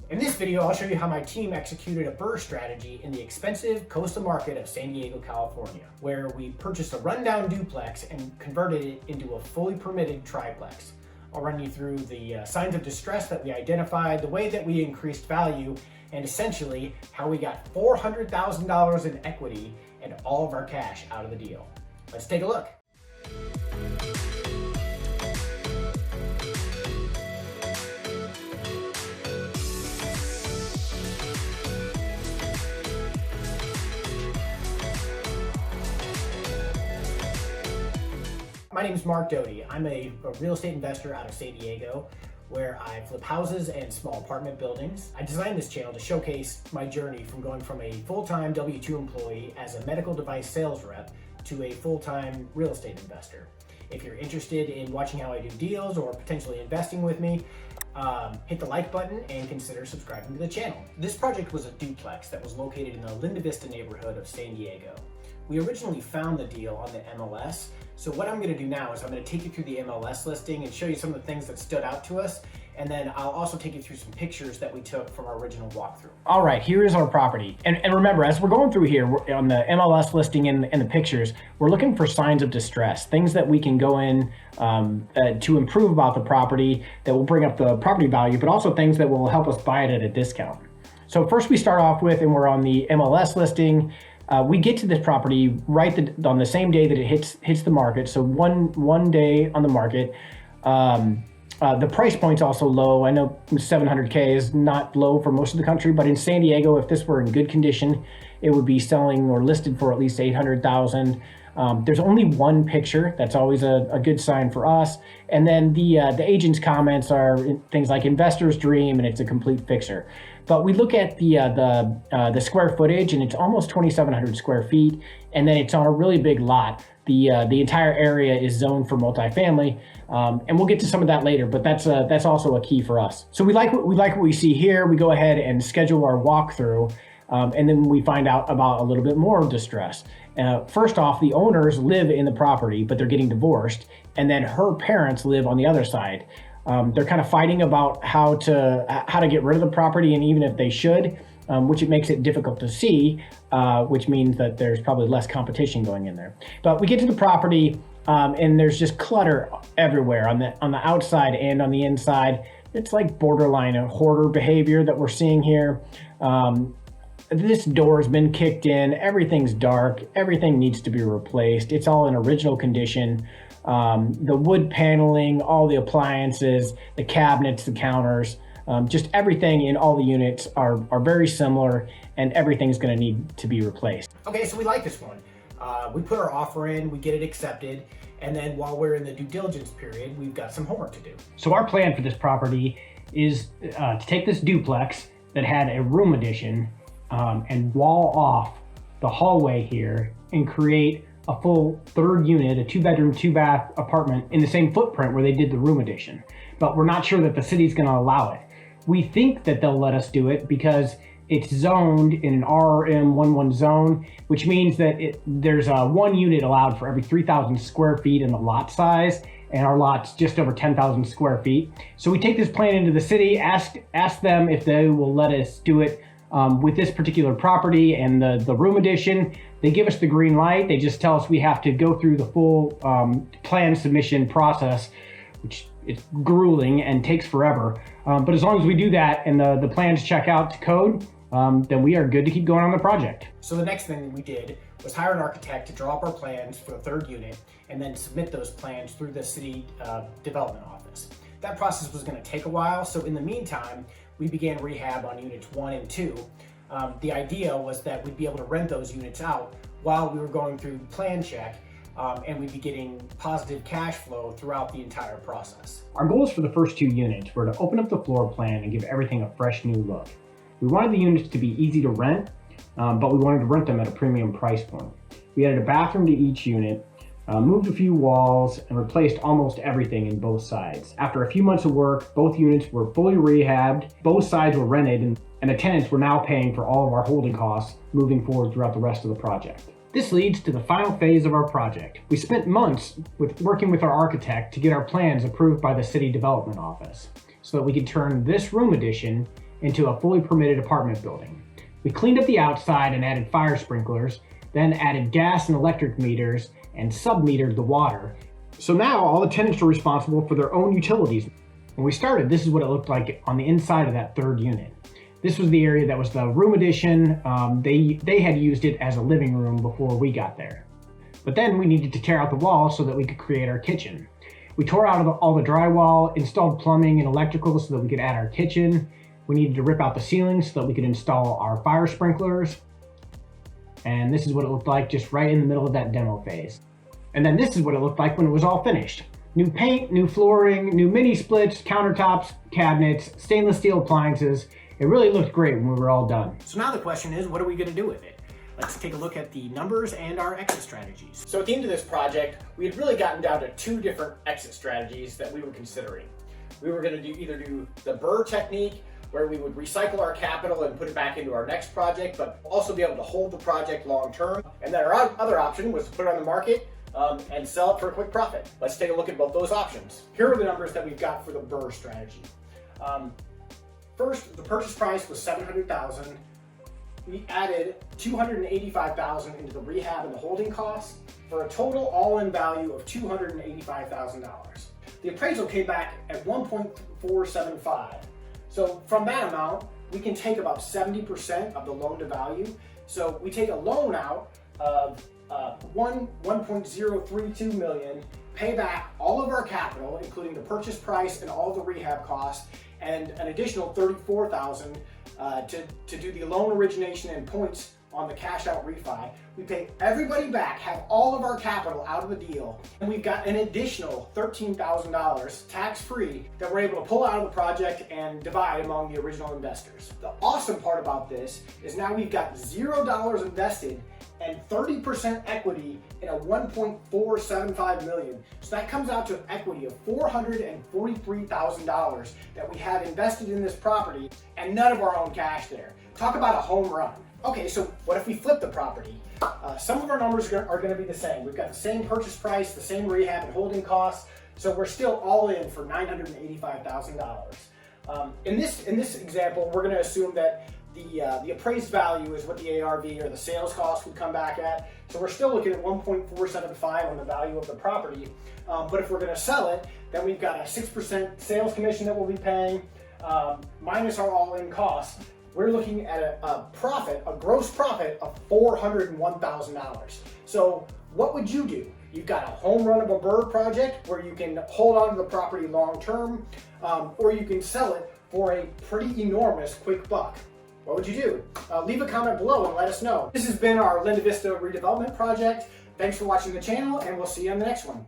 In this video, I'll show you how my team executed a BRRRR strategy in the expensive coastal market of San Diego, California, where we purchased a rundown duplex and converted it into a fully permitted triplex. I'll run you through the signs of distress that we identified, the way that we increased value, and essentially how we got $400,000 in equity and all of our cash out of the deal. Let's take a look. My name is Mark Doty. I'm a real estate investor out of San Diego, where I flip houses and small apartment buildings. I designed this channel to showcase my journey from going from a full-time W-2 employee as a medical device sales rep to a full-time real estate investor. If you're interested in watching how I do deals or potentially investing with me, hit the like button and consider subscribing to the channel. This project was a duplex that was located in the Linda Vista neighborhood of San Diego. We originally found the deal on the MLS, so what I'm going to do now is I'm going to take you through the MLS listing and show you some of the things that stood out to us, and then I'll also take you through some pictures that we took from our original walkthrough. All right, here is our property. And remember, as we're going through here on the MLS listing and the pictures, we're looking for signs of distress, things that we can go in to improve about the property that will bring up the property value, but also things that will help us buy it at a discount. So first we start off with, and we're on the MLS listing, we get to this property on the same day that it hits the market. So one day on the market. The price point's also low. I know 700K is not low for most of the country, but in San Diego, if this were in good condition, it would be selling or listed for at least 800,000. There's only one picture. That's always a good sign for us. And then the agent's comments are things like investor's dream, and it's a complete fixer. But we look at the square footage, and it's almost 2,700 square feet, and then it's on a really big lot. The entire area is zoned for multifamily, and we'll get to some of that later. But that's also a key for us. So we like what we see here. We go ahead and schedule our walkthrough, and then we find out about a little bit more distress. First off, the owners live in the property, but they're getting divorced, and then her parents live on the other side. They're kind of fighting about how to get rid of the property, and even if they should, which it makes it difficult to see, which means that there's probably less competition going in there. But we get to the property, and there's just clutter everywhere on the outside and on the inside. It's like borderline a hoarder behavior that we're seeing here. This door's been kicked in, everything's dark, everything needs to be replaced. It's all in original condition. The wood paneling, all the appliances, the cabinets, the counters, just everything in all the units are very similar, and everything's gonna need to be replaced. Okay, so we like this one. We put our offer in, we get it accepted, and then while we're in the due diligence period, we've got some homework to do. So our plan for this property is to take this duplex that had a room addition and wall off the hallway here and create a full third unit, a 2-bedroom, 2-bath apartment in the same footprint where they did the room addition. But we're not sure that the city's gonna allow it. We think that they'll let us do it because it's zoned in an RRM11 zone, which means that there's one unit allowed for every 3,000 square feet in the lot size, and our lot's just over 10,000 square feet. So we take this plan into the city, ask them if they will let us do it with this particular property and the room addition. They give us the green light. They just tell us we have to go through the full plan submission process, which is grueling and takes forever. But as long as we do that and the plans check out to code, then we are good to keep going on the project. So the next thing we did was hire an architect to draw up our plans for the third unit and then submit those plans through the city development office. That process was going to take a while, so in the meantime, we began rehab on units 1 and 2. The idea was that we'd be able to rent those units out while we were going through plan check, and we'd be getting positive cash flow throughout the entire process. Our goals for the first 2 units were to open up the floor plan and give everything a fresh new look. We wanted the units to be easy to rent, but we wanted to rent them at a premium price point. We added a bathroom to each unit, moved a few walls, and replaced almost everything in both sides. After a few months of work, both units were fully rehabbed, both sides were rented, and the tenants were now paying for all of our holding costs moving forward throughout the rest of the project. This leads to the final phase of our project. We spent months working with our architect to get our plans approved by the City Development Office so that we could turn this room addition into a fully permitted apartment building. We cleaned up the outside and added fire sprinklers, then added gas and electric meters and sub-metered the water. So now all the tenants are responsible for their own utilities. When we started, this is what it looked like on the inside of that third unit. This was the area that was the room addition. They had used it as a living room before we got there. But then we needed to tear out the wall so that we could create our kitchen. We tore out all the drywall, installed plumbing and electrical so that we could add our kitchen. We needed to rip out the ceiling so that we could install our fire sprinklers. And this is what it looked like just right in the middle of that demo phase. And then this is what it looked like when it was all finished. New paint, new flooring, new mini splits, countertops, cabinets, stainless steel appliances. It really looked great when we were all done. So now the question is, what are we gonna do with it? Let's take a look at the numbers and our exit strategies. So at the end of this project, we had really gotten down to two different exit strategies that we were considering. We were gonna either do the BRRRR technique, where we would recycle our capital and put it back into our next project, but also be able to hold the project long term. And then our other option was to put it on the market and sell it for a quick profit. Let's take a look at both those options. Here are the numbers that we've got for the BRRRR strategy. First, the purchase price was $700,000. We added $285,000 into the rehab and the holding costs for a total all-in value of $285,000. The appraisal came back at 1.475. So from that amount, we can take about 70% of the loan to value. So we take a loan out of 1.032 million, pay back all of our capital, including the purchase price and all the rehab costs, and an additional $34,000 to do the loan origination and points on the cash out refi. We pay everybody back, have all of our capital out of the deal, and we've got an additional $13,000 tax-free that we're able to pull out of the project and divide among the original investors. The awesome part about this is now we've got $0 invested and 30% equity in a 1.475 million. So that comes out to an equity of $443,000 that we have invested in this property and none of our own cash there. Talk about a home run. Okay, so what if we flip the property? Some of our numbers are gonna be the same. We've got the same purchase price, the same rehab and holding costs, so we're still all in for $985,000. In this example, we're gonna assume that the appraised value is what the ARV or the sales cost would come back at. So we're still looking at 1.475 on the value of the property. But if we're gonna sell it, then we've got a 6% sales commission that we'll be paying, minus our all-in costs. We're looking at a gross profit of $401,000. So what would you do? You've got a home run of a BRRRR project where you can hold on to the property long-term, or you can sell it for a pretty enormous quick buck. What would you do? Leave a comment below and let us know. This has been our Linda Vista redevelopment project. Thanks for watching the channel, and we'll see you on the next one.